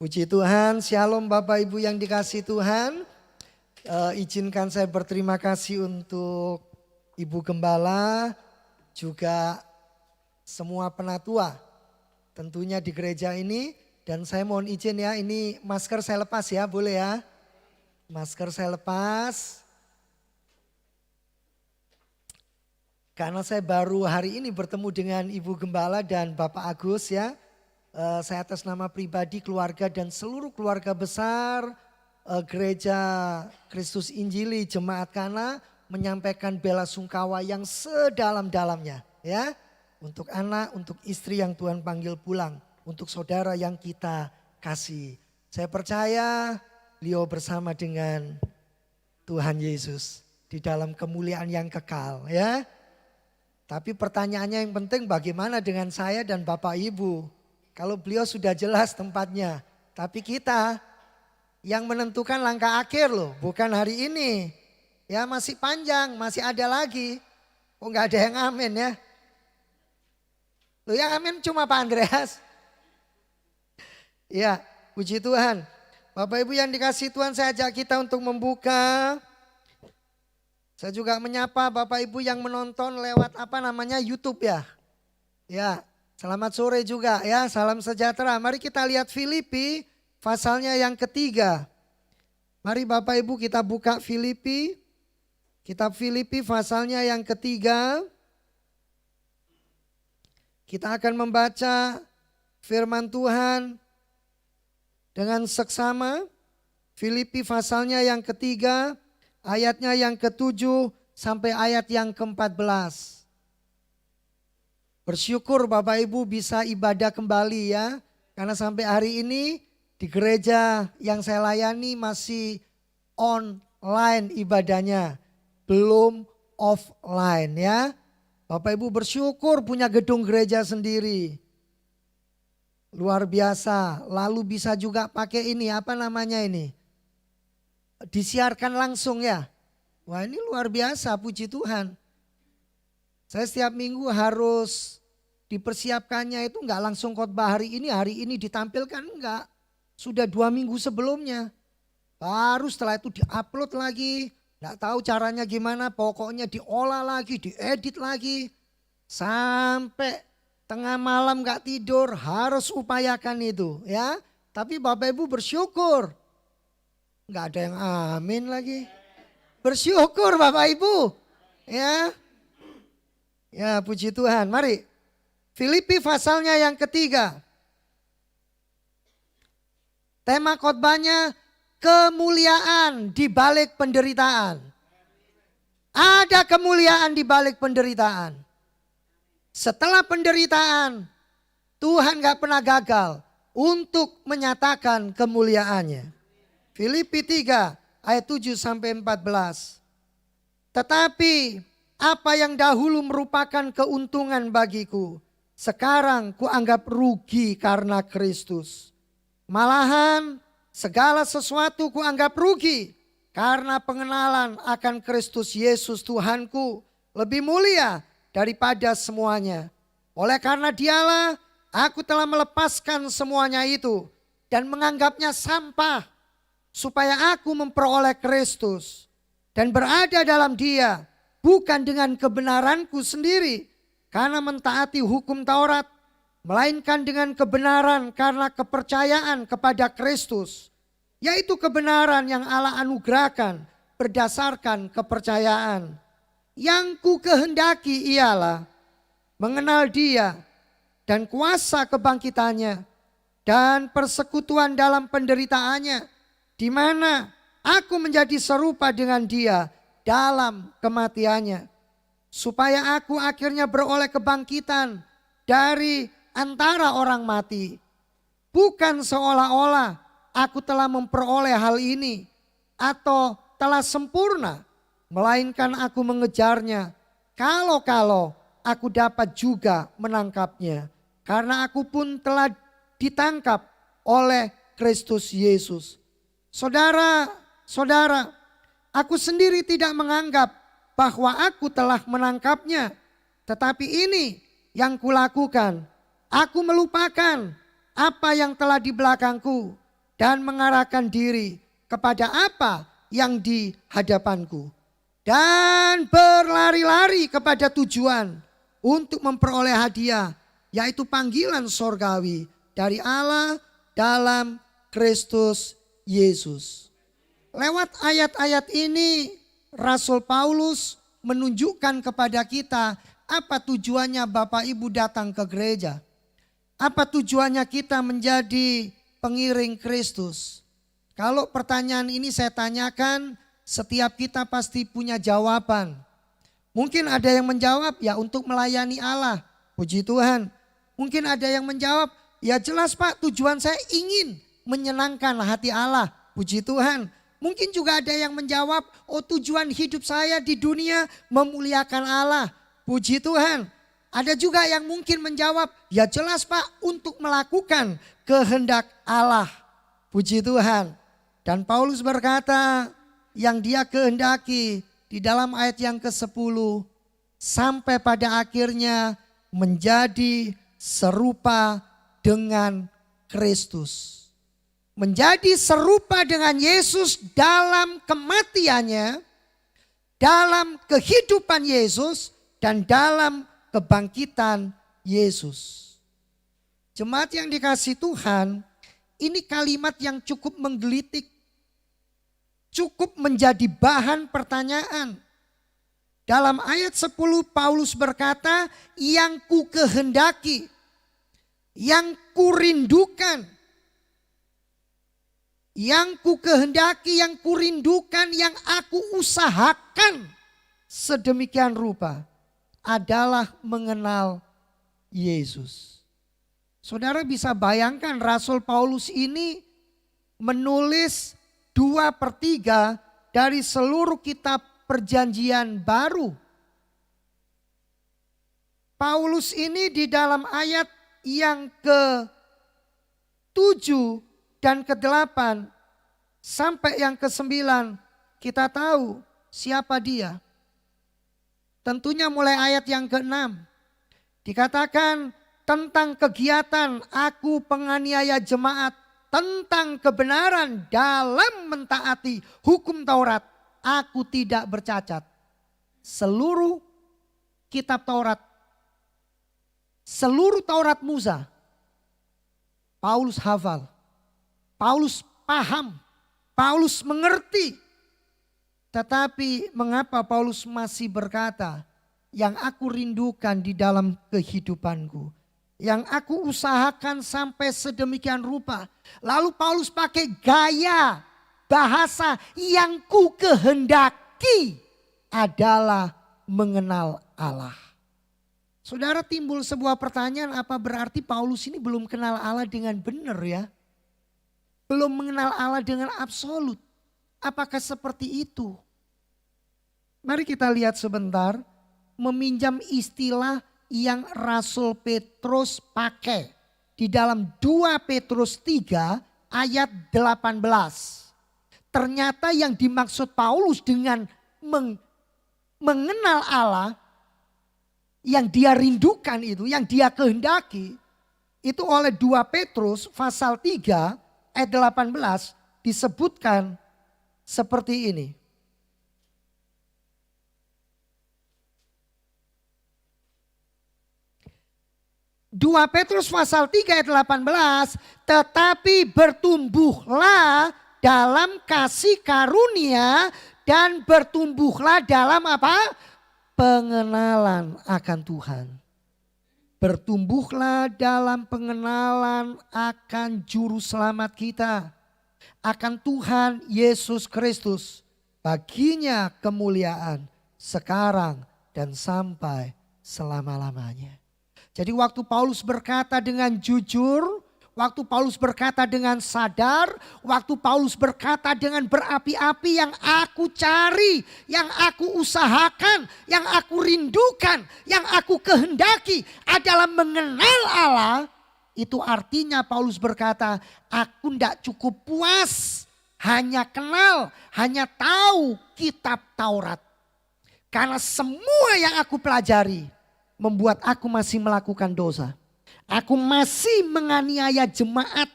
Puji Tuhan, Shalom Bapak Ibu yang dikasihi Tuhan. Izinkan saya berterima kasih untuk Ibu Gembala, juga semua penatua tentunya di gereja ini. Dan saya mohon izin ya, ini masker saya lepas ya, boleh ya? Masker saya lepas. Karena saya baru hari ini bertemu dengan Ibu Gembala dan Bapak Agus ya. Saya atas nama pribadi, keluarga dan seluruh keluarga besar Gereja Kristus Injili Jemaat Kana menyampaikan bela sungkawa yang sedalam-dalamnya ya. Untuk anak, untuk istri yang Tuhan panggil pulang, untuk saudara yang kita kasih. Saya percaya beliau bersama dengan Tuhan Yesus di dalam kemuliaan yang kekal ya. Tapi pertanyaannya yang penting, bagaimana dengan saya dan Bapak Ibu? Kalau beliau sudah jelas tempatnya, tapi kita yang menentukan langkah akhir loh, bukan hari ini. Ya masih panjang, masih ada lagi. Kok nggak ada yang amin ya? Loh yang amin cuma Pak Andreas. Ya, puji Tuhan. Bapak Ibu yang dikasihi Tuhan, saya ajak kita untuk membuka. Saya juga menyapa Bapak Ibu yang menonton lewat YouTube ya. Ya. Selamat sore juga ya, salam sejahtera. Mari kita lihat Filipi pasalnya yang ketiga. Mari Bapak Ibu kita buka Filipi, kitab Filipi pasalnya yang ketiga. Kita akan membaca firman Tuhan dengan seksama. Filipi pasalnya yang ketiga, ayatnya yang ke-7 sampai ayat yang ke-14. Bersyukur Bapak Ibu bisa ibadah kembali ya. Karena sampai hari ini di gereja yang saya layani masih online ibadahnya. Belum offline ya. Bapak Ibu bersyukur punya gedung gereja sendiri. Luar biasa. Lalu bisa juga pakai ini, disiarkan langsung ya. Wah ini luar biasa, puji Tuhan. Saya setiap minggu harus dipersiapkannya itu enggak langsung khotbah hari ini ditampilkan, enggak. Sudah 2 minggu sebelumnya. Baru setelah itu diupload lagi. Enggak tahu caranya gimana, pokoknya diolah lagi, diedit lagi. Sampai tengah malam enggak tidur, harus upayakan itu ya. Tapi Bapak Ibu bersyukur. Enggak ada yang amin lagi. Bersyukur Bapak Ibu ya. Ya puji Tuhan, mari Filipi pasalnya yang ketiga. Tema khotbahnya kemuliaan di balik penderitaan. Ada kemuliaan di balik penderitaan. Setelah penderitaan, Tuhan gak pernah gagal untuk menyatakan kemuliaannya. Filipi 3 ayat 7 sampai 14. Tetapi apa yang dahulu merupakan keuntungan bagiku, sekarang kuanggap rugi karena Kristus. Malahan segala sesuatu kuanggap rugi karena pengenalan akan Kristus Yesus Tuhanku lebih mulia daripada semuanya. Oleh karena Dialah aku telah melepaskan semuanya itu dan menganggapnya sampah supaya aku memperoleh Kristus dan berada dalam Dia. Bukan dengan kebenaranku sendiri karena mentaati hukum Taurat, melainkan dengan kebenaran karena kepercayaan kepada Kristus, yaitu kebenaran yang Allah anugerahkan berdasarkan kepercayaan. Yang ku kehendaki ialah mengenal Dia dan kuasa kebangkitannya dan persekutuan dalam penderitaannya, di mana aku menjadi serupa dengan Dia dalam kematiannya, supaya aku akhirnya beroleh kebangkitan dari antara orang mati. Bukan seolah-olah aku telah memperoleh hal ini atau telah sempurna, melainkan aku mengejarnya kalau aku dapat juga menangkapnya, karena aku pun telah ditangkap oleh Kristus Yesus. Saudara, aku sendiri tidak menganggap bahwa aku telah menangkapnya. Tetapi ini yang kulakukan. Aku melupakan apa yang telah di belakangku dan mengarahkan diri kepada apa yang di hadapanku. Dan berlari-lari kepada tujuan untuk memperoleh hadiah, yaitu panggilan sorgawi dari Allah dalam Kristus Yesus. Lewat ayat-ayat ini Rasul Paulus menunjukkan kepada kita apa tujuannya Bapak Ibu datang ke gereja. Apa tujuannya kita menjadi pengiring Kristus? Kalau pertanyaan ini saya tanyakan, setiap kita pasti punya jawaban. Mungkin ada yang menjawab, ya untuk melayani Allah. Puji Tuhan. Mungkin ada yang menjawab, ya jelas Pak, tujuan saya ingin menyenangkan hati Allah. Puji Tuhan. Mungkin juga ada yang menjawab, oh tujuan hidup saya di dunia memuliakan Allah. Puji Tuhan. Ada juga yang mungkin menjawab, ya jelas Pak, untuk melakukan kehendak Allah. Puji Tuhan. Dan Paulus berkata, yang dia kehendaki di dalam ayat yang ke-10, sampai pada akhirnya menjadi serupa dengan Kristus. Menjadi serupa dengan Yesus dalam kematiannya, dalam kehidupan Yesus, dan dalam kebangkitan Yesus. Jemaat yang dikasihi Tuhan, ini kalimat yang cukup menggelitik, cukup menjadi bahan pertanyaan. Dalam ayat 10 Paulus berkata, yang ku kehendaki, yang ku rindukan, yang ku kehendaki, yang ku rindukan, yang aku usahakan sedemikian rupa adalah mengenal Yesus. Saudara bisa bayangkan Rasul Paulus ini menulis 2/3 dari seluruh kitab perjanjian baru. Paulus ini di dalam ayat yang ke-7 dan ke-8 sampai yang ke-9 kita tahu siapa dia. Tentunya mulai ayat yang ke-6 dikatakan tentang kegiatan aku penganiaya jemaat, tentang kebenaran dalam mentaati hukum Taurat, aku tidak bercacat. Seluruh kitab Taurat, seluruh Taurat Musa, Paulus hafal, Paulus paham, Paulus mengerti. Tetapi mengapa Paulus masih berkata, yang aku rindukan di dalam kehidupanku, yang aku usahakan sampai sedemikian rupa. Lalu Paulus pakai gaya bahasa, yang ku kehendaki adalah mengenal Allah. Saudara, timbul sebuah pertanyaan, apa berarti Paulus ini belum kenal Allah dengan benar ya? Belum mengenal Allah dengan absolut. Apakah seperti itu? Mari kita lihat sebentar, meminjam istilah yang Rasul Petrus pakai di dalam 2 Petrus 3 ayat 18. Ternyata yang dimaksud Paulus dengan mengenal Allah, yang dia rindukan itu, yang dia kehendaki, itu oleh 2 Petrus pasal 3 ayat 18 disebutkan seperti ini. 2 Petrus pasal 3 ayat 18, tetapi bertumbuhlah dalam kasih karunia dan bertumbuhlah dalam apa? Pengenalan akan Tuhan. Bertumbuhlah dalam pengenalan akan juru selamat kita, akan Tuhan Yesus Kristus. Baginya kemuliaan sekarang dan sampai selama-lamanya. Jadi waktu Paulus berkata dengan jujur, waktu Paulus berkata dengan sadar, waktu Paulus berkata dengan berapi-api, yang aku cari, yang aku usahakan, yang aku rindukan, yang aku kehendaki adalah mengenal Allah. Itu artinya Paulus berkata, aku tidak cukup puas hanya kenal, hanya tahu kitab Taurat. Karena semua yang aku pelajari membuat aku masih melakukan dosa. Aku masih menganiaya jemaat.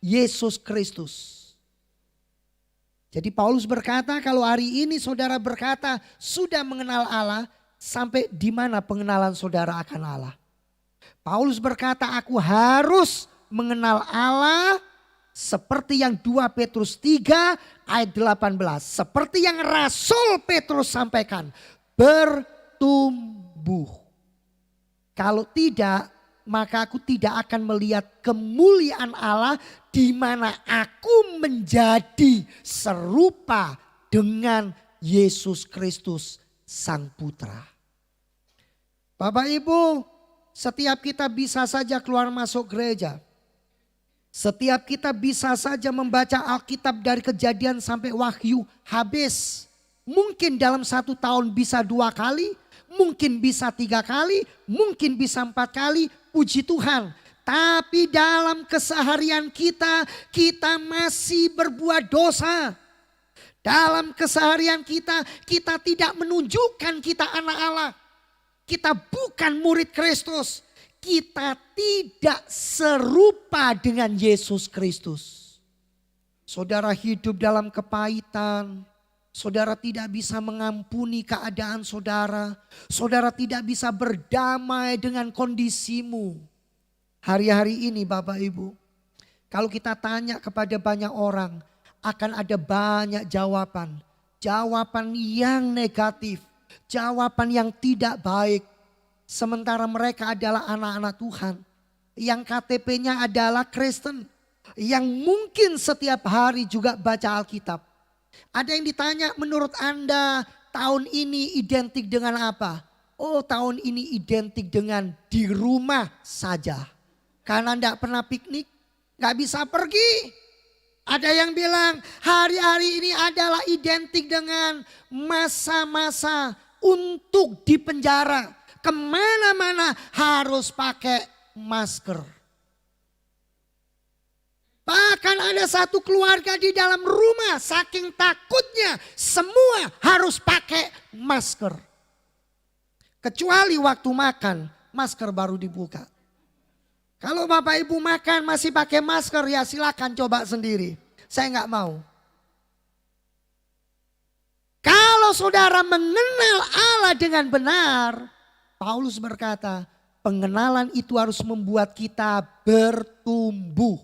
Yesus Kristus. Jadi Paulus berkata kalau hari ini saudara berkata sudah mengenal Allah, sampai di mana pengenalan saudara akan Allah? Paulus berkata aku harus mengenal Allah seperti yang 2 Petrus 3 ayat 18. Seperti yang Rasul Petrus sampaikan, bertumbuh. Kalau tidak, maka aku tidak akan melihat kemuliaan Allah di mana aku menjadi serupa dengan Yesus Kristus Sang Putra. Bapak Ibu, setiap kita bisa saja keluar masuk gereja. Setiap kita bisa saja membaca Alkitab dari Kejadian sampai Wahyu habis. Mungkin dalam 1 tahun bisa 2 kali, mungkin bisa 3 kali, mungkin bisa 4 kali, puji Tuhan. Tapi dalam keseharian kita, kita masih berbuat dosa. Dalam keseharian kita, kita tidak menunjukkan kita anak Allah. Kita bukan murid Kristus. Kita tidak serupa dengan Yesus Kristus. Saudara hidup dalam kepahitan. Saudara tidak bisa mengampuni keadaan saudara. Saudara tidak bisa berdamai dengan kondisimu. Hari-hari ini Bapak Ibu, kalau kita tanya kepada banyak orang, akan ada banyak jawaban. Jawaban yang negatif, jawaban yang tidak baik. Sementara mereka adalah anak-anak Tuhan. Yang KTP-nya adalah Kristen. Yang mungkin setiap hari juga baca Alkitab. Ada yang ditanya, menurut Anda tahun ini identik dengan apa? Oh, tahun ini identik dengan di rumah saja. Karena tidak pernah piknik, gak bisa pergi. Ada yang bilang hari-hari ini adalah identik dengan masa-masa untuk di penjara. Kemana-mana harus pakai masker. Bahkan ada satu keluarga di dalam rumah saking takutnya semua harus pakai masker. Kecuali waktu makan, masker baru dibuka. Kalau Bapak Ibu makan masih pakai masker, ya silakan coba sendiri. Saya nggak mau. Kalau saudara mengenal Allah dengan benar, Paulus berkata, pengenalan itu harus membuat kita bertumbuh.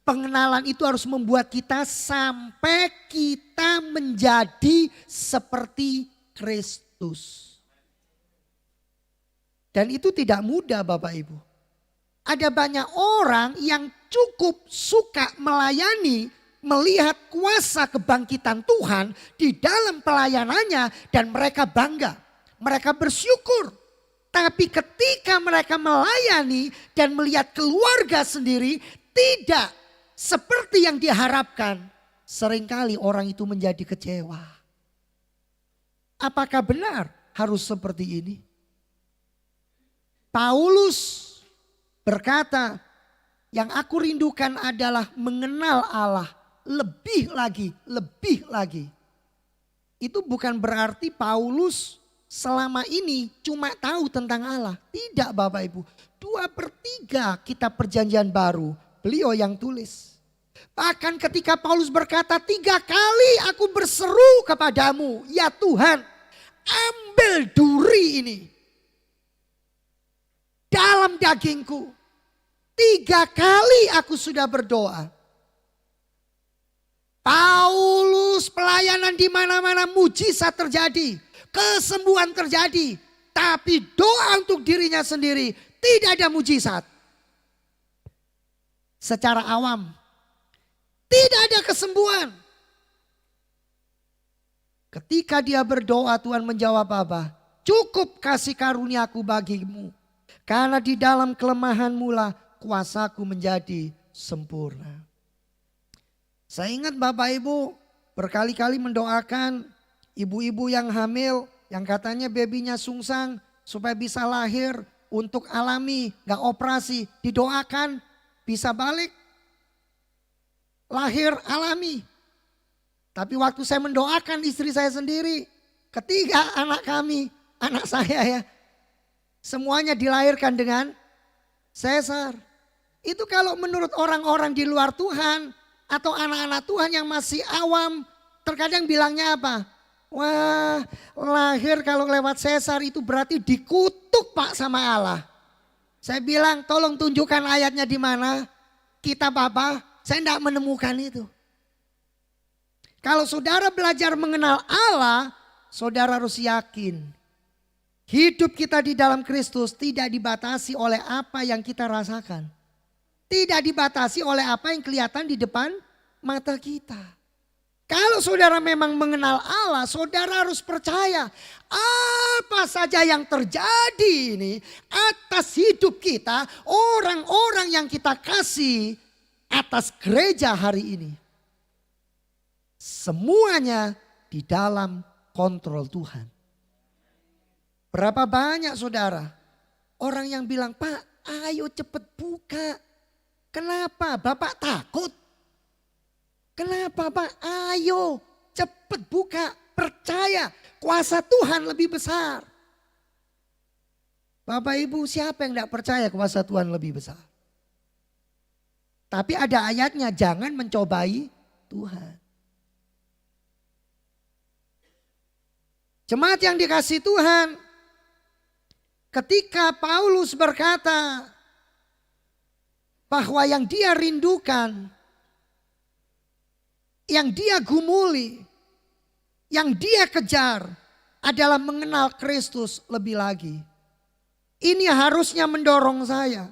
Pengenalan itu harus membuat kita sampai kita menjadi seperti Kristus. Dan itu tidak mudah Bapak Ibu. Ada banyak orang yang cukup suka melayani, melihat kuasa kebangkitan Tuhan di dalam pelayanannya dan mereka bangga. Mereka bersyukur. Tapi ketika mereka melayani dan melihat keluarga sendiri tidak seperti yang diharapkan, seringkali orang itu menjadi kecewa. Apakah benar harus seperti ini? Paulus berkata, yang aku rindukan adalah mengenal Allah lebih lagi, lebih lagi. Itu bukan berarti Paulus selama ini cuma tahu tentang Allah. Tidak Bapak Ibu, 2/3 kitab perjanjian baru beliau yang tulis. Bahkan ketika Paulus berkata 3 kali aku berseru kepadamu, ya Tuhan ambil duri ini dalam dagingku. 3 kali aku sudah berdoa. Paulus pelayanan di mana-mana mujizat terjadi, kesembuhan terjadi, tapi doa untuk dirinya sendiri tidak ada mujizat. Secara awam tidak ada kesembuhan. Ketika dia berdoa, Tuhan menjawab apa? Cukup kasih karuniaku bagimu. Karena di dalam kelemahanmu lah kuasaku menjadi sempurna. Saya ingat Bapak Ibu berkali-kali mendoakan ibu-ibu yang hamil, yang katanya babynya sungsang supaya bisa lahir untuk alami, gak operasi. Didoakan bisa balik, lahir alami. Tapi waktu saya mendoakan istri saya sendiri, ketiga anak kami, anak saya ya, semuanya dilahirkan dengan sesar. Itu kalau menurut orang-orang di luar Tuhan atau anak-anak Tuhan yang masih awam, terkadang bilangnya apa? Wah, lahir kalau lewat sesar itu berarti dikutuk Pak sama Allah. Saya bilang tolong tunjukkan ayatnya di mana. Kitab apa? Saya tidak menemukan itu. Kalau saudara belajar mengenal Allah, saudara harus yakin. Hidup kita di dalam Kristus tidak dibatasi oleh apa yang kita rasakan. Tidak dibatasi oleh apa yang kelihatan di depan mata kita. Kalau saudara memang mengenal Allah, saudara harus percaya apa saja yang terjadi ini atas hidup kita, orang-orang yang kita kasih atas gereja hari ini. Semuanya di dalam kontrol Tuhan. Berapa banyak saudara orang yang bilang, Pak ayo cepet buka. Kenapa? Bapak takut? Kenapa Pak? Ayo cepet buka. Percaya kuasa Tuhan lebih besar. Bapak Ibu, siapa yang tidak percaya kuasa Tuhan lebih besar? Tapi ada ayatnya, jangan mencobai Tuhan. Jemaat yang dikasihi Tuhan, ketika Paulus berkata bahwa yang dia rindukan, yang dia gumuli, yang dia kejar adalah mengenal Kristus lebih lagi. Ini harusnya mendorong saya.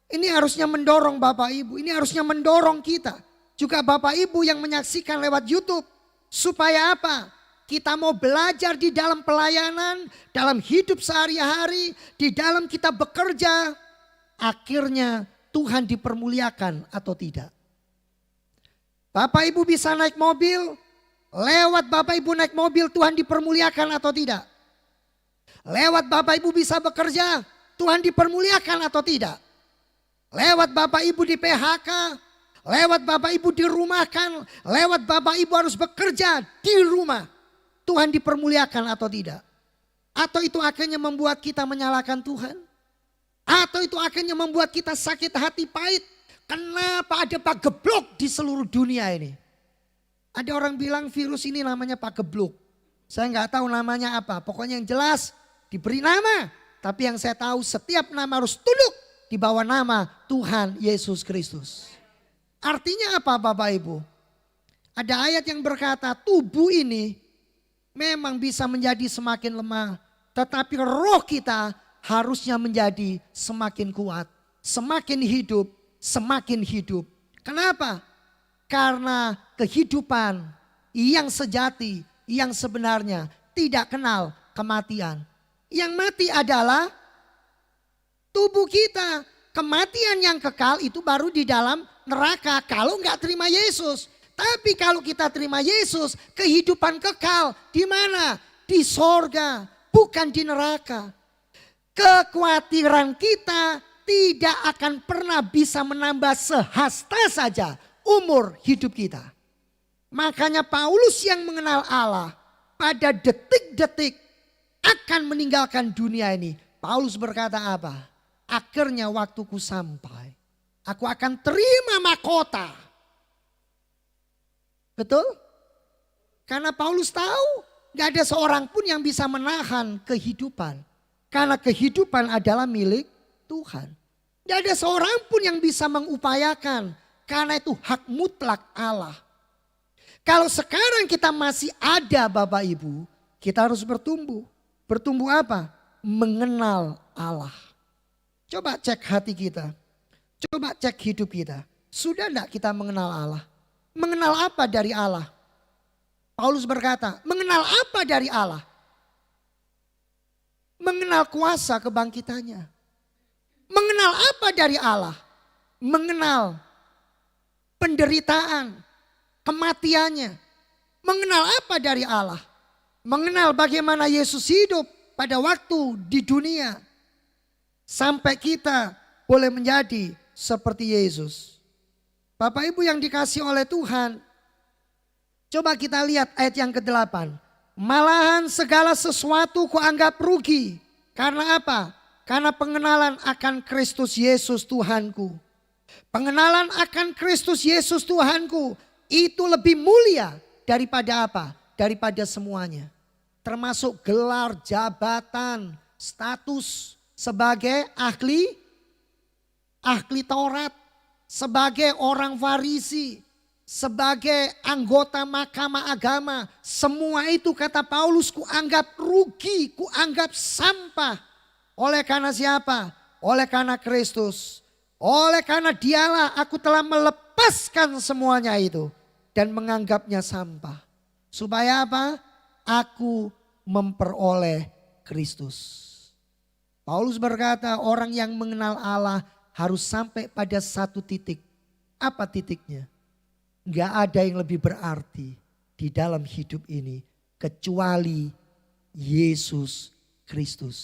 Ini harusnya mendorong Bapak Ibu. Ini harusnya mendorong kita. Juga Bapak Ibu yang menyaksikan lewat YouTube. Supaya apa? Kita mau belajar di dalam pelayanan, dalam hidup sehari-hari, di dalam kita bekerja. Akhirnya Tuhan dipermuliakan atau tidak. Bapak Ibu bisa naik mobil, lewat Bapak Ibu naik mobil Tuhan dipermuliakan atau tidak. Lewat Bapak Ibu bisa bekerja, Tuhan dipermuliakan atau tidak. Lewat Bapak Ibu di PHK, lewat Bapak Ibu dirumahkan, lewat Bapak Ibu harus bekerja di rumah. Tuhan dipermuliakan atau tidak? Atau itu akhirnya membuat kita menyalahkan Tuhan? Atau itu akhirnya membuat kita sakit hati pahit? Kenapa ada Pak Geblok di seluruh dunia ini? Ada orang bilang virus ini namanya Pak Geblok. Saya nggak tahu namanya apa. Pokoknya yang jelas diberi nama. Tapi yang saya tahu setiap nama harus tunduk di bawah nama Tuhan Yesus Kristus. Artinya apa Bapak Ibu? Ada ayat yang berkata tubuh ini memang bisa menjadi semakin lemah. Tetapi roh kita harusnya menjadi semakin kuat. Semakin hidup, semakin hidup. Kenapa? Karena kehidupan yang sejati, yang sebenarnya tidak kenal kematian. Yang mati adalah tubuh kita. Kematian yang kekal itu baru di dalam neraka kalau nggak terima Yesus. Tapi kalau kita terima Yesus, kehidupan kekal di mana? Di sorga, bukan di neraka. Kekhawatiran kita tidak akan pernah bisa menambah sehasta saja umur hidup kita. Makanya Paulus yang mengenal Allah pada detik-detik akan meninggalkan dunia ini. Paulus berkata apa? Akhirnya waktuku sampai. Aku akan terima mahkota. Betul? Karena Paulus tahu gak ada seorang pun yang bisa menahan kehidupan. Karena kehidupan adalah milik Tuhan. Gak ada seorang pun yang bisa mengupayakan. Karena itu hak mutlak Allah. Kalau sekarang kita masih ada Bapak Ibu, kita harus bertumbuh. Bertumbuh apa? Mengenal Allah. Coba cek hati kita. Coba cek hidup kita. Sudah enggak kita mengenal Allah? Mengenal apa dari Allah? Paulus berkata, mengenal apa dari Allah? Mengenal kuasa kebangkitannya. Mengenal apa dari Allah? Mengenal penderitaan, kematiannya. Mengenal apa dari Allah? Mengenal bagaimana Yesus hidup pada waktu di dunia. Sampai kita boleh menjadi seperti Yesus. Bapak Ibu yang dikasih oleh Tuhan, coba kita lihat ayat yang ke-8. Malahan segala sesuatu kuanggap rugi. Karena apa? Karena pengenalan akan Kristus Yesus Tuhanku. Pengenalan akan Kristus Yesus Tuhanku itu lebih mulia daripada apa? Daripada semuanya. Termasuk gelar, jabatan, status sebagai ahli Taurat, sebagai orang Farisi, sebagai anggota mahkamah agama. Semua itu kata Paulus kuanggap rugi, kuanggap sampah. Oleh karena siapa? Oleh karena Kristus. Oleh karena dialah aku telah melepaskan semuanya itu dan menganggapnya sampah. Supaya apa? Aku memperoleh Kristus. Paulus berkata orang yang mengenal Allah harus sampai pada satu titik. Apa titiknya? Gak ada yang lebih berarti di dalam hidup ini kecuali Yesus Kristus.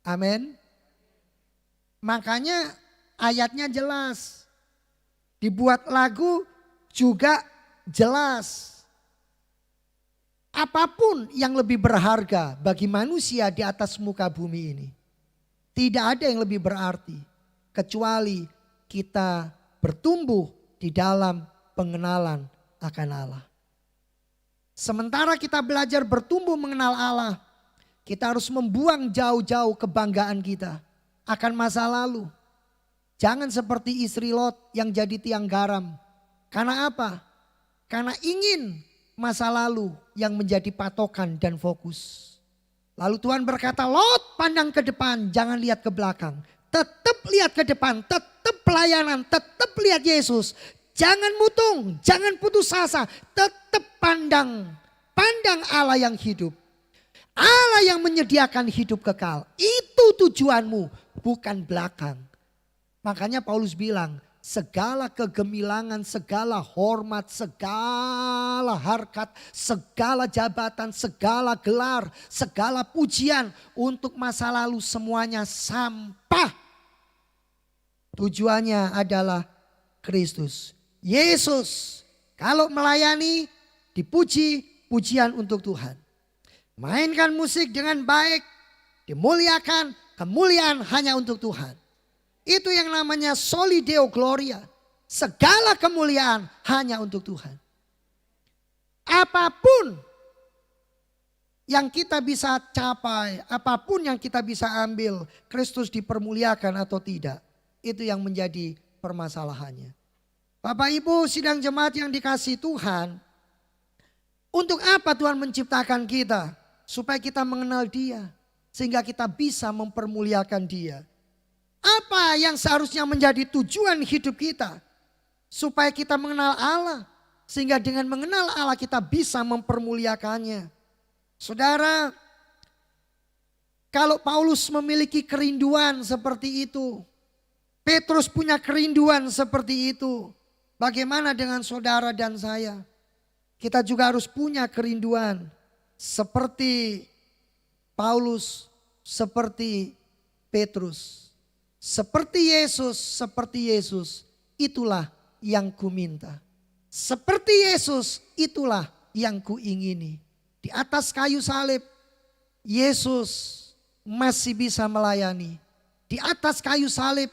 Amin. Makanya ayatnya jelas. Dibuat lagu juga jelas. Apapun yang lebih berharga bagi manusia di atas muka bumi ini. Tidak ada yang lebih berarti. Kecuali kita bertumbuh di dalam pengenalan akan Allah. Sementara kita belajar bertumbuh mengenal Allah. Kita harus membuang jauh-jauh kebanggaan kita akan masa lalu. Jangan seperti istri Lot yang jadi tiang garam. Karena apa? Karena ingin masa lalu yang menjadi patokan dan fokus. Lalu Tuhan berkata, Lot pandang ke depan, jangan lihat ke belakang. Tetap lihat ke depan, tetap pelayanan, tetap lihat Yesus. Jangan mutung, jangan putus asa, tetap pandang Allah yang hidup. Allah yang menyediakan hidup kekal. Itu tujuanmu, bukan belakang. Makanya Paulus bilang, segala kegemilangan, segala hormat, segala harkat, segala jabatan, segala gelar, segala pujian untuk masa lalu semuanya sampah. Tujuannya adalah Kristus. Yesus kalau melayani dipuji, pujian untuk Tuhan. Mainkan musik dengan baik, dimuliakan, kemuliaan hanya untuk Tuhan. Itu yang namanya soli deo gloria. Segala kemuliaan hanya untuk Tuhan. Apapun yang kita bisa capai, apapun yang kita bisa ambil, Kristus dipermuliakan atau tidak. Itu yang menjadi permasalahannya. Bapak Ibu sidang jemaat yang dikasihi Tuhan. Untuk apa Tuhan menciptakan kita? Supaya kita mengenal Dia. Sehingga kita bisa mempermuliakan Dia. Apa yang seharusnya menjadi tujuan hidup kita? Supaya kita mengenal Allah. Sehingga dengan mengenal Allah kita bisa mempermuliakannya. Saudara, kalau Paulus memiliki kerinduan seperti itu. Petrus punya kerinduan seperti itu. Bagaimana dengan saudara dan saya? Kita juga harus punya kerinduan. Seperti Paulus, seperti Petrus. Seperti Yesus, itulah yang ku minta. Seperti Yesus, itulah yang ku ingini. Di atas kayu salib, Yesus masih bisa melayani. Di atas kayu salib,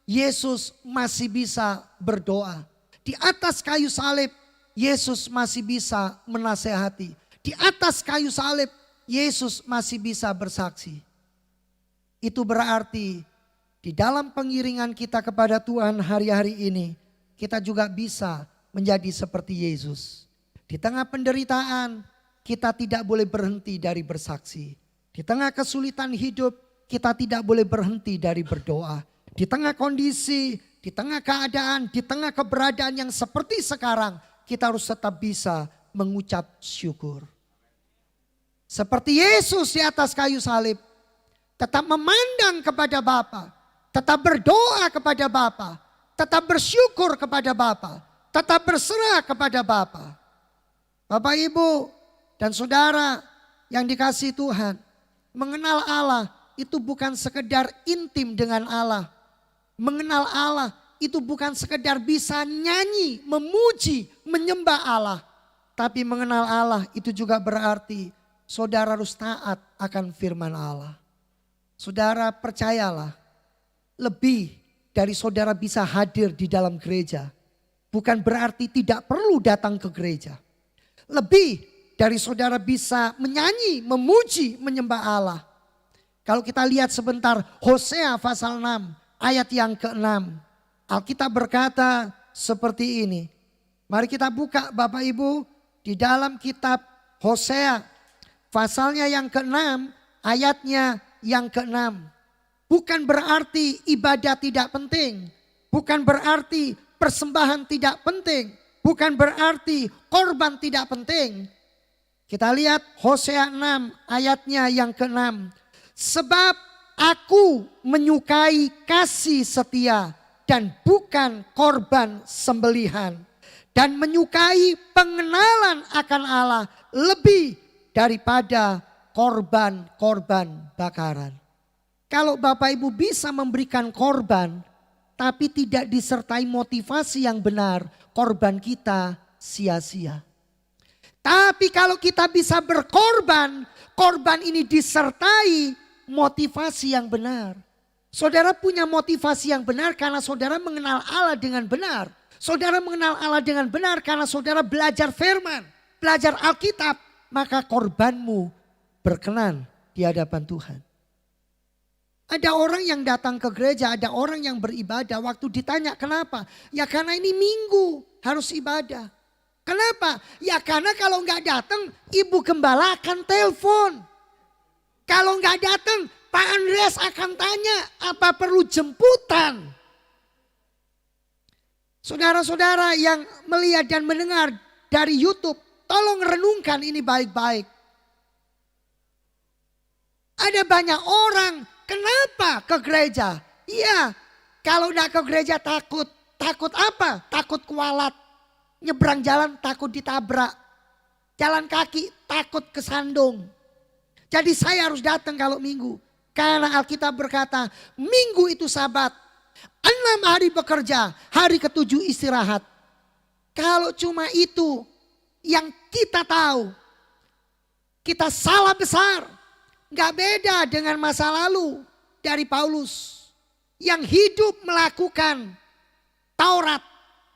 Yesus masih bisa berdoa. Di atas kayu salib, Yesus masih bisa menasehati. Di atas kayu salib, Yesus masih bisa bersaksi. Itu berarti di dalam pengiringan kita kepada Tuhan hari-hari ini, kita juga bisa menjadi seperti Yesus. Di tengah penderitaan, kita tidak boleh berhenti dari bersaksi. Di tengah kesulitan hidup, kita tidak boleh berhenti dari berdoa. Di tengah kondisi, di tengah keadaan, di tengah keberadaan yang seperti sekarang, kita harus tetap bisa mengucap syukur. Seperti Yesus di atas kayu salib, tetap memandang kepada Bapa, tetap berdoa kepada Bapa, tetap bersyukur kepada Bapa, tetap berserah kepada Bapa. Bapak, Ibu, dan saudara yang dikasihi Tuhan, mengenal Allah itu bukan sekedar intim dengan Allah. Mengenal Allah itu bukan sekedar bisa nyanyi, memuji, menyembah Allah. Tapi mengenal Allah itu juga berarti saudara harus taat akan firman Allah. Saudara percayalah, lebih dari saudara bisa hadir di dalam gereja bukan berarti tidak perlu datang ke gereja. Lebih dari saudara bisa menyanyi, memuji, menyembah Allah. Kalau kita lihat sebentar Hosea pasal 6 ayat yang ke-6. Alkitab berkata seperti ini. Mari kita buka Bapak Ibu di dalam kitab Hosea pasalnya yang ke-6 ayatnya yang ke-6. Bukan berarti ibadah tidak penting. Bukan berarti persembahan tidak penting. Bukan berarti korban tidak penting. Kita lihat Hosea 6 ayatnya yang ke-6. Sebab aku menyukai kasih setia dan bukan korban sembelihan. Dan menyukai pengenalan akan Allah lebih daripada korban-korban bakaran. Kalau Bapak Ibu bisa memberikan korban tapi tidak disertai motivasi yang benar, korban kita sia-sia. Tapi kalau kita bisa berkorban, korban ini disertai motivasi yang benar. Saudara punya motivasi yang benar karena saudara mengenal Allah dengan benar. Saudara mengenal Allah dengan benar karena saudara belajar firman, belajar Alkitab. Maka korbanmu berkenan di hadapan Tuhan. Ada orang yang datang ke gereja, ada orang yang beribadah. Waktu ditanya kenapa? Ya karena ini minggu harus ibadah. Kenapa? Ya karena kalau nggak datang ibu gembala akan telepon. Kalau nggak datang Pak Andreas akan tanya apa perlu jemputan. Saudara-saudara yang melihat dan mendengar dari YouTube, tolong renungkan ini baik-baik. Ada banyak orang kenapa ke gereja? Iya, kalau tidak ke gereja takut. Takut apa? Takut kualat. Nyebrang jalan takut ditabrak. Jalan kaki takut kesandung. Jadi saya harus datang kalau minggu. Karena Alkitab berkata minggu itu sabat. 6 hari bekerja, hari ke-7 istirahat. Kalau cuma itu yang kita tahu, kita salah besar. Gak beda dengan masa lalu dari Paulus. Yang hidup melakukan Taurat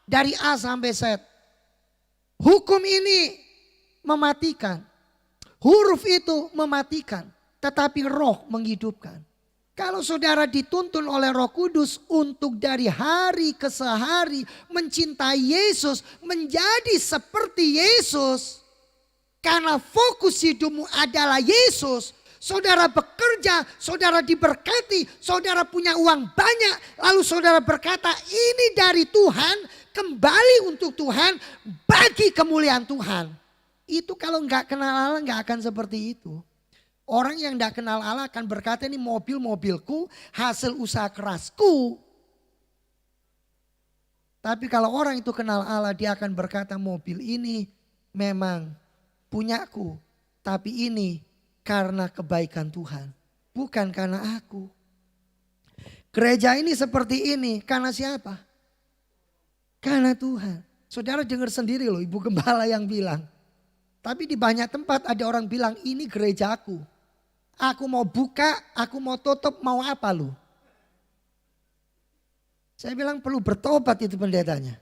dari A sampai Z. Hukum ini mematikan. Huruf itu mematikan. Tetapi roh menghidupkan. Kalau saudara dituntun oleh Roh Kudus untuk dari hari ke sehari mencintai Yesus, menjadi seperti Yesus. Karena fokus hidupmu adalah Yesus. Saudara bekerja, saudara diberkati, saudara punya uang banyak. Lalu saudara berkata ini dari Tuhan, kembali untuk Tuhan, bagi kemuliaan Tuhan. Itu kalau nggak kenal Allah nggak akan seperti itu. Orang yang tidak kenal Allah akan berkata ini mobil-mobilku, hasil usaha kerasku. Tapi kalau orang itu kenal Allah, dia akan berkata mobil ini memang punyaku. Tapi ini karena kebaikan Tuhan, bukan karena aku. Gereja ini seperti ini karena siapa? Karena Tuhan. Saudara dengar sendiri loh ibu gembala yang bilang. Tapi di banyak tempat ada orang bilang ini gerejaku. Aku mau buka, aku mau tutup, mau apa lu? Saya bilang perlu bertobat itu pendetanya.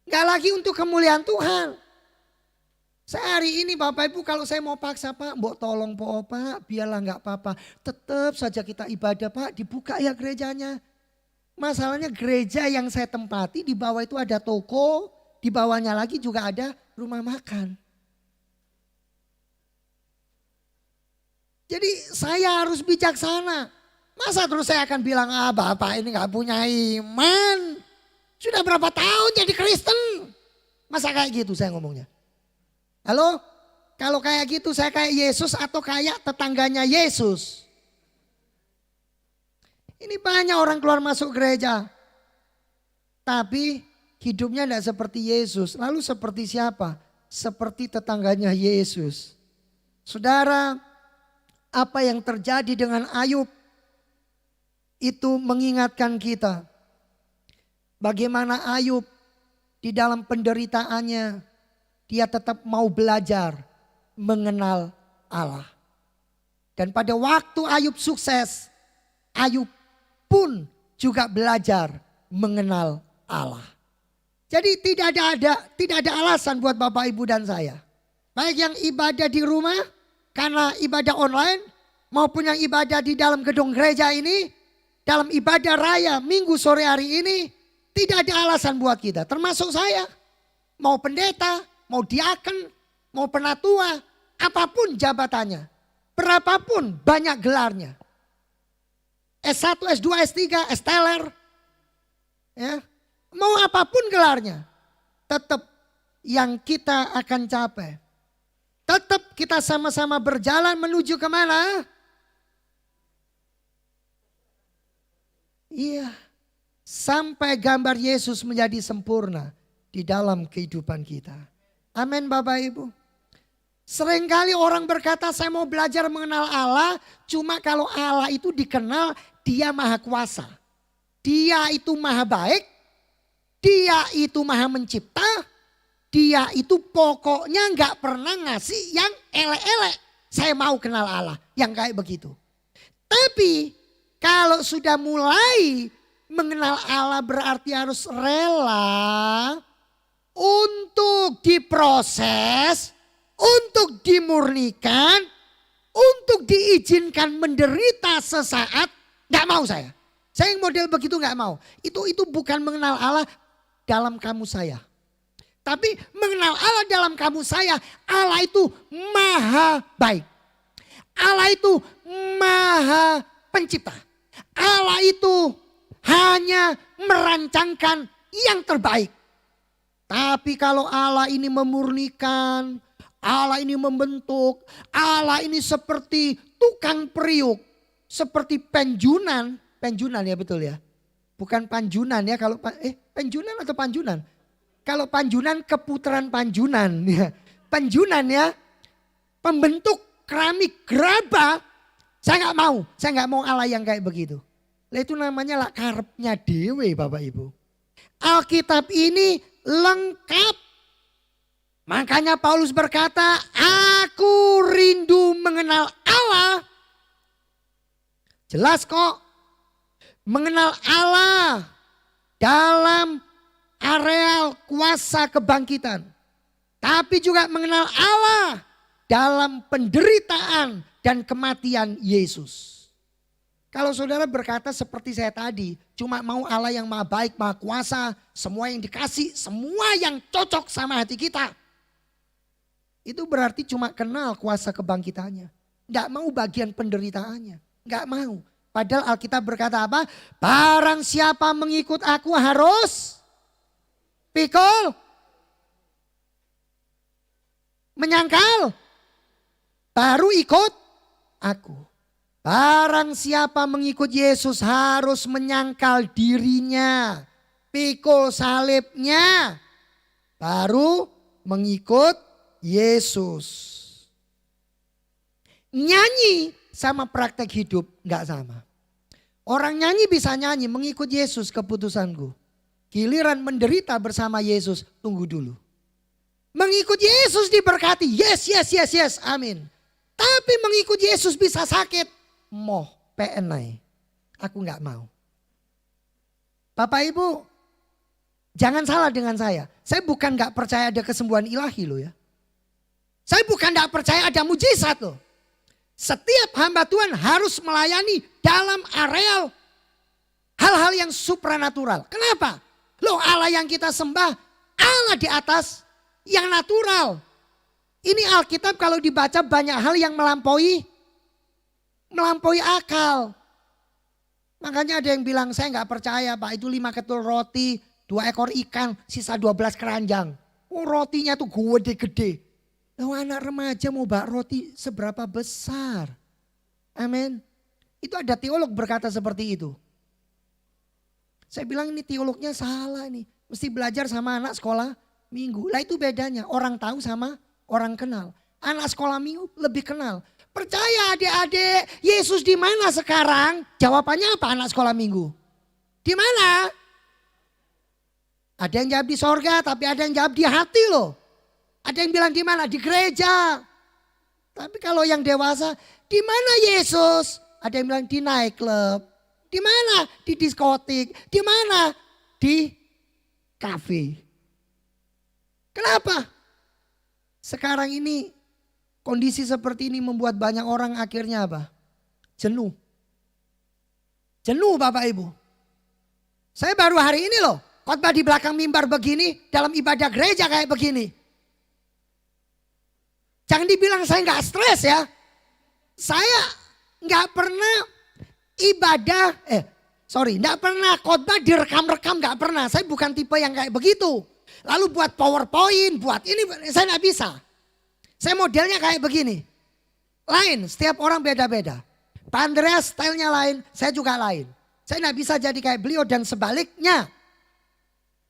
Gak lagi untuk kemuliaan Tuhan. Saya hari ini Bapak Ibu kalau saya mau paksa Pak, mbok tolong Pak, biarlah gak apa-apa. Tetap saja kita ibadah Pak, dibuka ya gerejanya. Masalahnya gereja yang saya tempati di bawah itu ada toko, di bawahnya lagi juga ada rumah makan. Jadi saya harus bijaksana. Masa terus saya akan bilang Bapak ini gak punya iman. Sudah berapa tahun jadi Kristen. Masa kayak gitu saya ngomongnya. Halo? Kalau kayak gitu saya kayak Yesus atau kayak tetangganya Yesus. Ini banyak orang keluar masuk gereja. Tapi hidupnya tidak seperti Yesus. Lalu seperti siapa? Seperti tetangganya Yesus. Saudara, apa yang terjadi dengan Ayub itu mengingatkan kita. Bagaimana Ayub di dalam penderitaannya dia tetap mau belajar mengenal Allah. Dan pada waktu Ayub sukses, Ayub pun juga belajar mengenal Allah. Jadi tidak ada alasan buat Bapak Ibu dan saya. Baik yang ibadah di rumah karena ibadah online maupun yang ibadah di dalam gedung gereja ini, dalam ibadah raya minggu sore hari ini, tidak ada alasan buat kita. Termasuk saya, mau pendeta, mau diaken, mau penatua, apapun jabatannya, berapapun banyak gelarnya. S1, S2, S3, S-teler, ya, mau apapun gelarnya, tetap yang kita akan capai. Tetap kita sama-sama berjalan menuju kemana? Iya, sampai gambar Yesus menjadi sempurna di dalam kehidupan kita. Amin Bapak Ibu. Seringkali orang berkata saya mau belajar mengenal Allah, cuma kalau Allah itu dikenal dia maha kuasa. Dia itu maha baik, dia itu maha mencipta, dia itu pokoknya gak pernah ngasih yang elek-elek. Saya mau kenal Allah, yang kayak begitu. Tapi kalau sudah mulai mengenal Allah berarti harus rela untuk diproses, untuk dimurnikan, untuk diizinkan menderita sesaat. Gak mau saya. Saya yang model begitu gak mau. Itu bukan mengenal Allah dalam kamu saya. Tapi mengenal Allah dalam kamu saya. Allah itu maha baik. Allah itu maha pencipta. Allah itu hanya merancangkan yang terbaik. Tapi kalau Allah ini memurnikan, Allah ini membentuk, Allah ini seperti tukang periuk, seperti penjunan ya betul ya. Bukan panjunan ya, kalau penjunan atau panjunan? Kalau panjunan keputaran panjunan ya. Penjunan ya, pembentuk keramik gerabah. Saya nggak mau Allah yang kayak begitu. Lah itu namanya lah karepnya dewe Bapak Ibu. Alkitab ini lengkap. Makanya Paulus berkata, aku rindu mengenal Allah. Jelas kok. Mengenal Allah dalam areal kuasa kebangkitan. Tapi juga mengenal Allah dalam penderitaan dan kematian Yesus. Kalau saudara berkata seperti saya tadi, cuma mau Allah yang maha baik, maha kuasa, semua yang dikasih, semua yang cocok sama hati kita. Itu berarti cuma kenal kuasa kebangkitannya. Nggak mau bagian penderitaannya, nggak mau. Padahal Alkitab berkata apa? Barang siapa mengikut aku harus pikul, menyangkal, baru ikut aku. Barang siapa mengikut Yesus harus menyangkal dirinya, pikul salibnya, baru mengikut Yesus. Nyanyi sama praktek hidup gak sama. Orang nyanyi bisa nyanyi mengikut Yesus keputusanku. Giliran menderita bersama Yesus, tunggu dulu. Mengikut Yesus diberkati, yes, amin. Tapi mengikut Yesus bisa sakit, moh, PNI. Aku gak mau. Bapak Ibu, jangan salah dengan saya. Saya bukan gak percaya ada kesembuhan ilahi loh ya. Saya bukan gak percaya ada mujizat loh. Setiap hamba Tuhan harus melayani dalam areal hal-hal yang supranatural. Kenapa? Loh Allah yang kita sembah, Allah di atas yang natural. Ini Alkitab kalau dibaca banyak hal yang melampaui akal. Makanya ada yang bilang saya gak percaya Pak, itu 5 ketul roti, 2 ekor ikan, sisa 12 keranjang. Oh rotinya tuh gede-gede. Loh anak remaja mau bak roti seberapa besar. Amin. Itu ada teolog berkata seperti itu. Saya bilang ini teolognya salah nih. Mesti belajar sama anak sekolah minggu. Lah itu bedanya orang tahu sama orang kenal. Anak sekolah minggu lebih kenal. Percaya adik-adik, Yesus di mana sekarang? Jawabannya apa anak sekolah minggu? Di mana? Ada yang jawab di sorga tapi ada yang jawab di hati loh. Ada yang bilang di mana? Di gereja. Tapi kalau yang dewasa, di mana Yesus? Ada yang bilang di nightclub, Di mana? Di diskotik. Di mana? Di kafe. Kenapa? Sekarang ini kondisi seperti ini membuat banyak orang akhirnya apa? Jenuh. Jenuh Bapak Ibu. Saya baru hari ini loh khotbah di belakang mimbar begini dalam ibadah gereja kayak begini. Jangan dibilang saya nggak stres ya. Saya nggak pernah nggak pernah khotbah direkam-rekam, nggak pernah. Saya bukan tipe yang kayak begitu. Lalu buat PowerPoint, buat ini saya nggak bisa. Saya modelnya kayak begini. Lain, setiap orang beda-beda. Pak Andreas stylenya lain, saya juga lain. Saya nggak bisa jadi kayak beliau dan sebaliknya.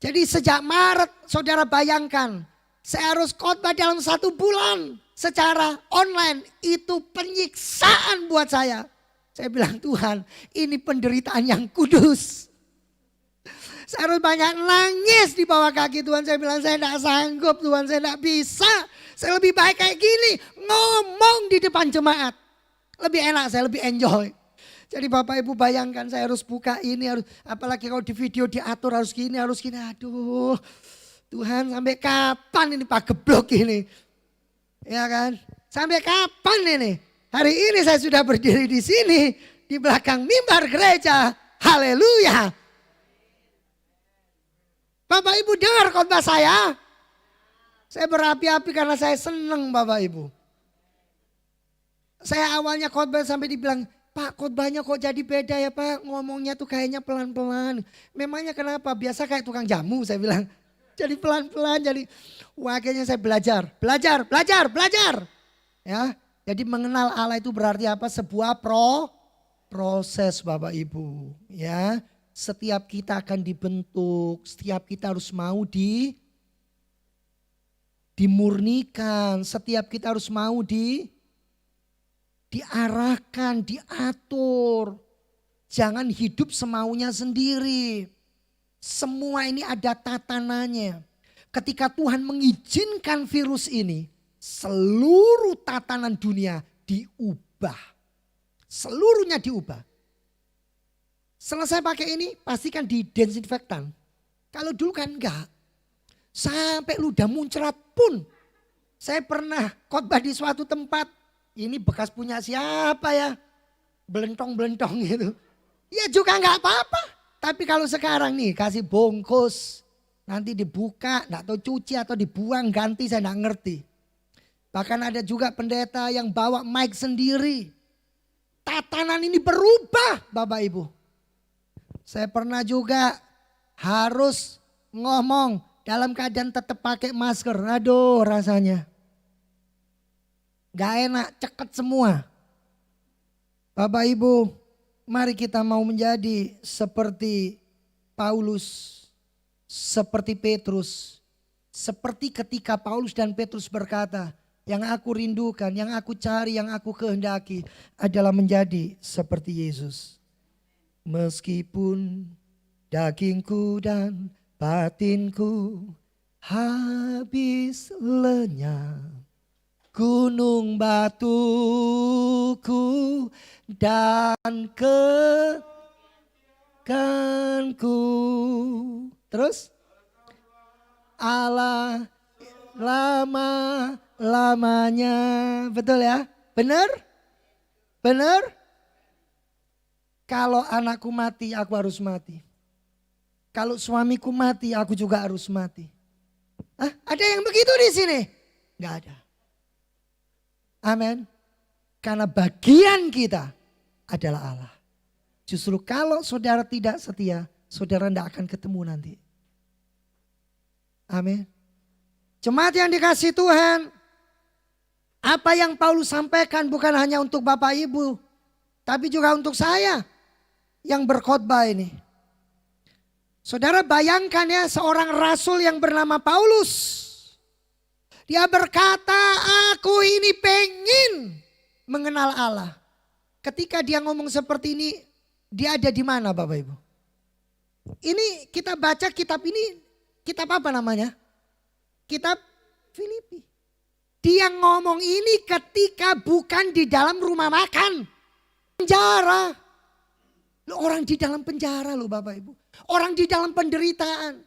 Jadi sejak Maret saudara bayangkan, saya harus khotbah dalam 1 bulan secara online. Itu penyiksaan buat saya. Saya bilang Tuhan ini penderitaan yang kudus. Saya harus banyak nangis di bawah kaki Tuhan. Saya bilang saya tidak sanggup Tuhan, saya tidak bisa. Saya lebih baik kayak gini, ngomong di depan jemaat. Lebih enak, saya lebih enjoy. Jadi Bapak Ibu bayangkan saya harus buka ini, harus apalagi kalau di video diatur harus gini, harus gini. Aduh Tuhan sampai kapan ini Pak Geblok ini. Ya kan, sampai kapan ini. Hari ini saya sudah berdiri di sini, di belakang mimbar gereja. Haleluya. Bapak Ibu dengar khotbah saya. Saya berapi-api karena saya senang Bapak Ibu. Saya awalnya khotbah sampai dibilang, Pak khotbahnya kok jadi beda ya Pak. Ngomongnya tuh kayaknya pelan-pelan. Memangnya kenapa? Biasa kayak tukang jamu saya bilang. Jadi pelan-pelan, jadi akhirnya saya belajar. Ya, jadi mengenal Allah itu berarti apa? Sebuah proses Bapak Ibu. Ya, setiap kita akan dibentuk, setiap kita harus mau dimurnikan, setiap kita harus mau diarahkan, diatur. Jangan hidup semaunya sendiri. Semua ini ada tatanannya. Ketika Tuhan mengizinkan virus ini, seluruh tatanan dunia diubah. Seluruhnya diubah. Selesai pakai ini pastikan didesinfektan. Kalau dulu kan enggak. Sampai ludah muncrat pun. Saya pernah khotbah di suatu tempat. Ini bekas punya siapa ya? Belentong-belentong gitu. Ya juga enggak apa-apa. Tapi kalau sekarang nih kasih bungkus. Nanti dibuka, enggak tahu cuci atau dibuang ganti saya enggak ngerti. Bahkan ada juga pendeta yang bawa mic sendiri. Tatanan ini berubah Bapak Ibu. Saya pernah juga harus ngomong dalam keadaan tetap pakai masker. Aduh rasanya. Gak enak, ceket semua. Bapak Ibu, mari kita mau menjadi seperti Paulus, seperti Petrus. Seperti ketika Paulus dan Petrus berkata, yang aku rindukan, yang aku cari, yang aku kehendaki adalah menjadi seperti Yesus. Meskipun dagingku dan batinku habis lenyap, gunung batuku dan kekangku. Terus Allah lama-lamanya. Betul ya? Benar? Benar? Kalau anakku mati, aku harus mati. Kalau suamiku mati, aku juga harus mati. Hah? Ada yang begitu di sini? Enggak ada. Amin. Karena bagian kita adalah Allah. Justru kalau saudara tidak setia, saudara tidak akan ketemu nanti. Amin. Jemaat yang dikasihi Tuhan, apa yang Paulus sampaikan bukan hanya untuk Bapak Ibu, tapi juga untuk saya yang berkhotbah ini. Saudara bayangkan ya seorang rasul yang bernama Paulus. Dia berkata, aku ini pengen mengenal Allah. Ketika dia ngomong seperti ini, dia ada di mana Bapak Ibu? Ini kita baca kitab ini, kitab apa namanya? Kitab Filipi. Dia ngomong ini ketika bukan di dalam rumah makan. Penjara. Loh, orang di dalam penjara loh Bapak Ibu. Orang di dalam penderitaan.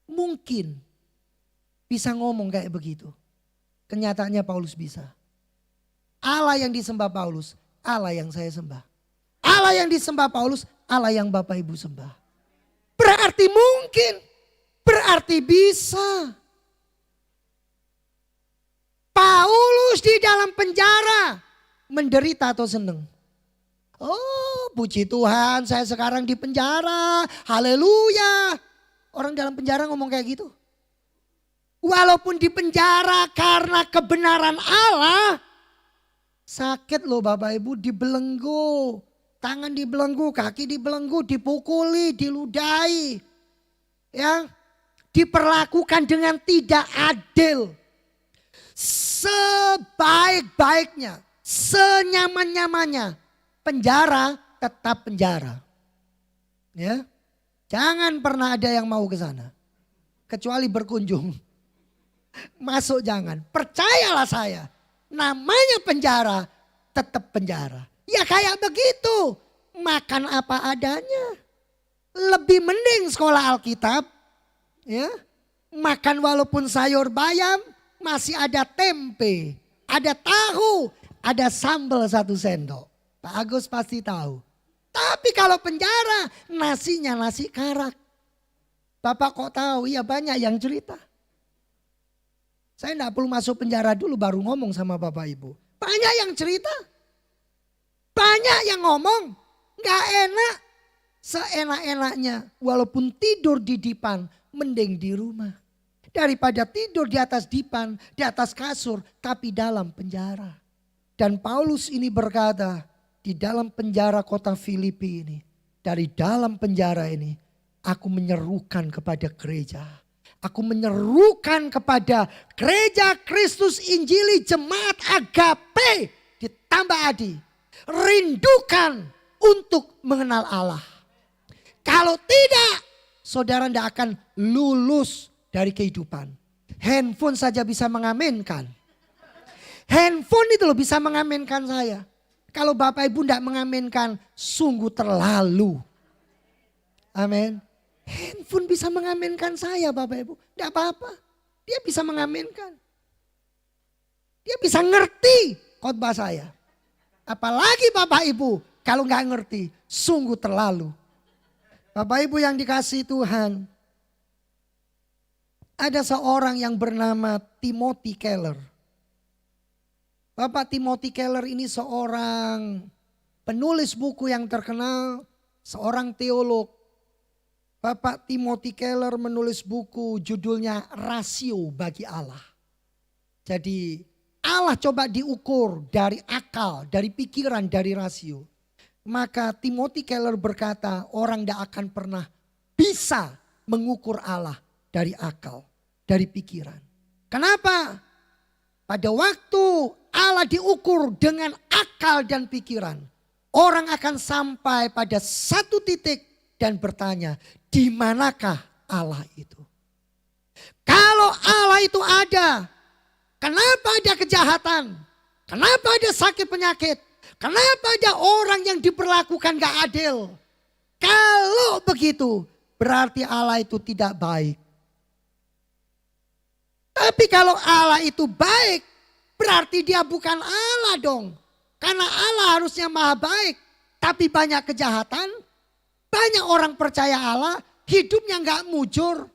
Mungkin bisa ngomong kayak begitu. Kenyataannya Paulus bisa. Allah yang disembah Paulus, Allah yang saya sembah. Allah yang disembah Paulus, Allah yang Bapak Ibu sembah. Berarti mungkin, berarti bisa. Paulus di dalam penjara menderita atau senang? Oh, puji Tuhan, saya sekarang di penjara. Haleluya. Orang dalam penjara ngomong kayak gitu. Walaupun di penjara karena kebenaran Allah, sakit loh Bapak Ibu, dibelenggu. Tangan dibelenggu, kaki dibelenggu, dipukuli, diludahi. Ya, diperlakukan dengan tidak adil. Sebaik-baiknya, senyaman-nyamannya, penjara tetap penjara. Ya. Jangan pernah ada yang mau ke sana. Kecuali berkunjung. Masuk jangan. Percayalah saya. Namanya penjara tetap penjara. Ya kayak begitu. Makan apa adanya. Lebih mending sekolah Alkitab. Ya. Makan walaupun sayur bayam. Masih ada tempe. Ada tahu. Ada sambal 1 sendok. Pak Agus pasti tahu. Tapi kalau penjara nasinya nasi karak. Bapak kok tahu? Ya banyak yang cerita. Saya enggak perlu masuk penjara dulu baru ngomong sama Bapak Ibu. Banyak yang cerita. Banyak yang ngomong. Gak enak. Seenak-enaknya. Walaupun tidur di dipan mending di rumah. Daripada tidur di atas dipan, di atas kasur, tapi dalam penjara. Dan Paulus ini berkata, di dalam penjara kota Filipi ini, dari dalam penjara ini, aku menyerukan kepada gereja. Aku menyerukan kepada gereja Kristus Injili Jemaat Agape ditambah Adi. Rindukan untuk mengenal Allah. Kalau tidak, saudara tidak akan lulus dari kehidupan. Handphone saja bisa mengaminkan. Handphone itu loh bisa mengaminkan saya. Kalau Bapak Ibu tidak mengaminkan, sungguh terlalu. Amin. Handphone bisa mengaminkan saya Bapak Ibu. Tidak apa-apa. Dia bisa mengaminkan. Dia bisa ngerti khotbah saya. Apalagi Bapak Ibu kalau nggak ngerti, sungguh terlalu. Bapak Ibu yang dikasihi Tuhan. Ada seorang yang bernama Timothy Keller. Bapak Timothy Keller ini seorang penulis buku yang terkenal, seorang teolog. Bapak Timothy Keller menulis buku judulnya Rasio bagi Allah. Jadi Allah coba diukur dari akal, dari pikiran, dari rasio. Maka Timothy Keller berkata orang tidak akan pernah bisa mengukur Allah dari akal, dari pikiran. Kenapa? Pada waktu Allah diukur dengan akal dan pikiran. Orang akan sampai pada satu titik dan bertanya, di manakah Allah itu? Kalau Allah itu ada, kenapa ada kejahatan? Kenapa ada sakit penyakit? Kenapa ada orang yang diperlakukan gak adil? Kalau begitu, berarti Allah itu tidak baik. Tapi kalau Allah itu baik, berarti dia bukan Allah dong. Karena Allah harusnya maha baik. Tapi banyak kejahatan. Banyak orang percaya Allah. Hidupnya gak mujur.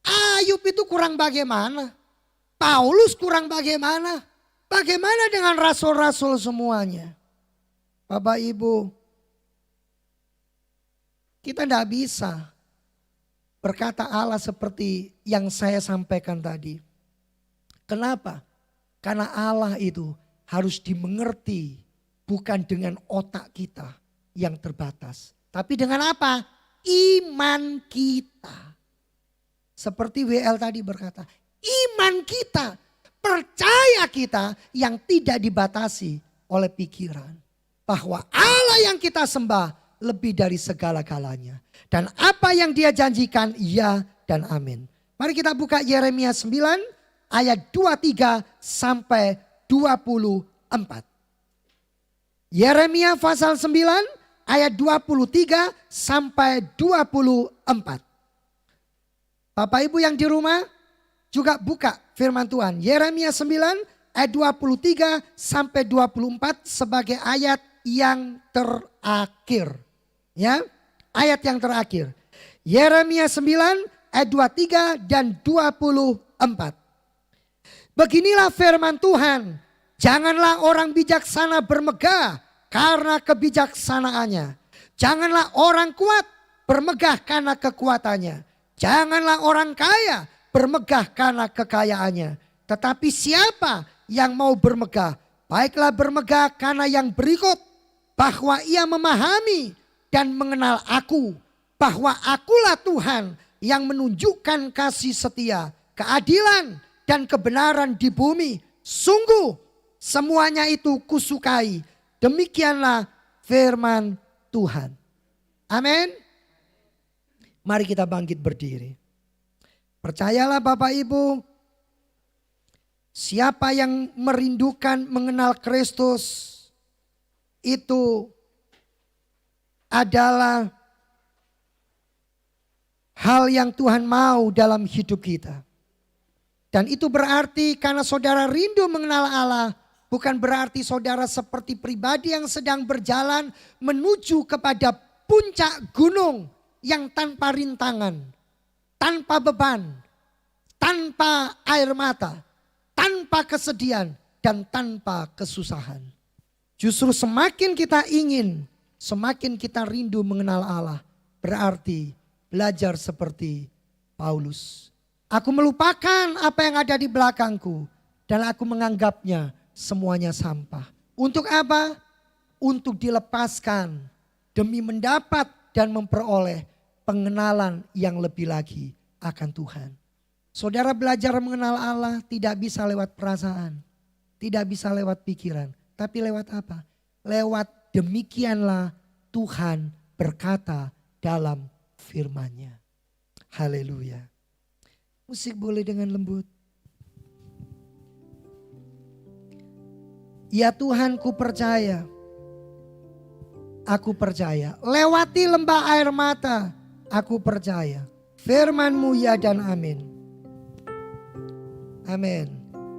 Ayub itu kurang bagaimana? Paulus kurang bagaimana? Bagaimana dengan rasul-rasul semuanya? Bapak Ibu. Kita gak bisa berkata Allah seperti yang saya sampaikan tadi. Kenapa? Karena Allah itu harus dimengerti bukan dengan otak kita yang terbatas. Tapi dengan apa? Iman kita. Seperti WL tadi berkata, iman kita, percaya kita yang tidak dibatasi oleh pikiran. Bahwa Allah yang kita sembah lebih dari segala-galanya. Dan apa yang dia janjikan, ya dan amin. Mari kita buka Yeremia 9 ayat 23 sampai 24. Yeremia pasal 9 ayat 23 sampai 24. Bapak Ibu yang di rumah juga buka firman Tuhan. Yeremia 9 ayat 23 sampai 24 sebagai ayat yang terakhir. Ya, ayat yang terakhir. Yeremia 9 ayat 23 dan 24. Beginilah firman Tuhan. Janganlah orang bijaksana bermegah karena kebijaksanaannya. Janganlah orang kuat bermegah karena kekuatannya. Janganlah orang kaya bermegah karena kekayaannya. Tetapi siapa yang mau bermegah, baiklah bermegah karena yang berikut. Bahwa ia memahami dan mengenal aku. Bahwa akulah Tuhan yang menunjukkan kasih setia, keadilan dan kebenaran di bumi. Sungguh semuanya itu kusukai. Demikianlah firman Tuhan. Amin. Mari kita bangkit berdiri. Percayalah Bapak Ibu, siapa yang merindukan mengenal Kristus itu adalah hal yang Tuhan mau dalam hidup kita. Dan itu berarti karena saudara rindu mengenal Allah, bukan berarti saudara seperti pribadi yang sedang berjalan menuju kepada puncak gunung yang tanpa rintangan, tanpa beban, tanpa air mata, tanpa kesedihan, dan tanpa kesusahan. Justru semakin kita ingin, semakin kita rindu mengenal Allah, berarti belajar seperti Paulus. Aku melupakan apa yang ada di belakangku dan aku menganggapnya semuanya sampah. Untuk apa? Untuk dilepaskan demi mendapat dan memperoleh pengenalan yang lebih lagi akan Tuhan. Saudara belajar mengenal Allah tidak bisa lewat perasaan, tidak bisa lewat pikiran, tapi lewat apa? Lewat demikianlah Tuhan berkata dalam firman-Nya. Haleluya. Musik boleh dengan lembut. Ya Tuhan, ku percaya. Aku percaya. Lewati lembah air mata. Aku percaya. Firman-Mu ya dan amin. Amin.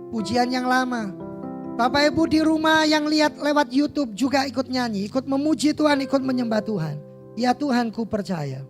Pujian yang lama. Bapak Ibu di rumah yang lihat lewat YouTube juga ikut nyanyi. Ikut memuji Tuhan, ikut menyembah Tuhan. Ya Tuhan, ku percaya.